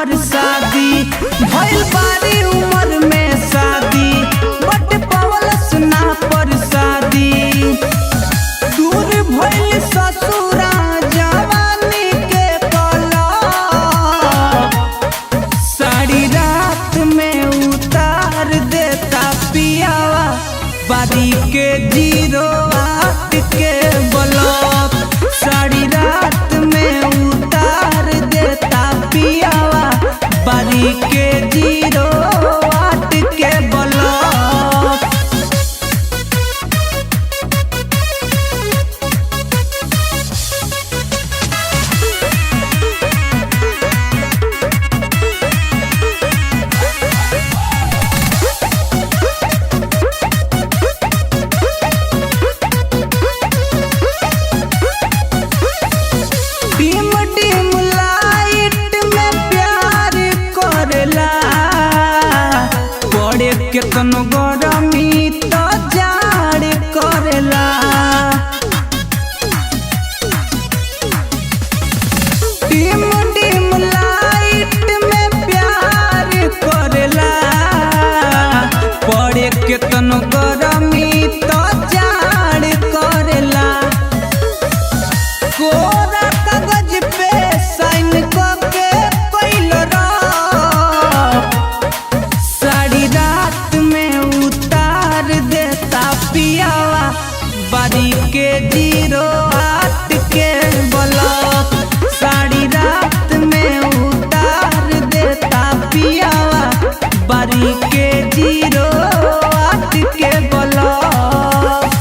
हमर शादी भइल बारी उम्र में शादी बट पवलस ना पर शादी दूर भइल ससुरा जवानी के कला साड़ी रात में उतार देता पियावा बारी के 08 के ब्लॉक साड़ी रात में उतार देता पियावा बारी के 08 के ब्लॉक। डिम डिम लाइट में प्यार करेला पड़े केतनो गरमी तो जाड़ करेला डिम डिम लाइट में प्यार करेला पड़े केतनो गरमी तो जाड़ करेला कोरा कागज पे साइन करके कइल साड़ी रात में उतार देता पियावा बारी के 08 के ब्लॉक साड़ी रात में उतार देता पियावा बारी के 08 के ब्लॉक।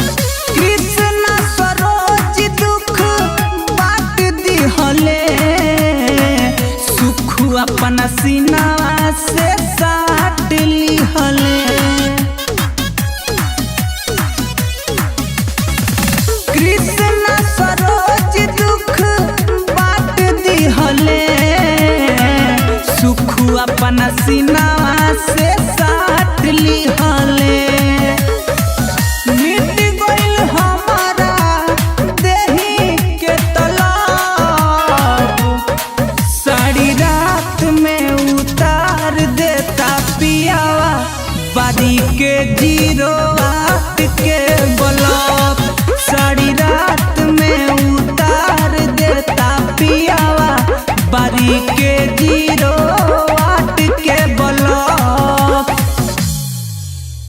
कृष्णा सरोज दुख बाट दिहले सुख अपना सीनावा से साट लिहले कृष्णा सरोज दुख बाट दिहले सुख अपना सीनावा से साट लिहले मिट गइल हमारा देही के तलाब साड़ी रात में उतार देता पियावा बारी के 08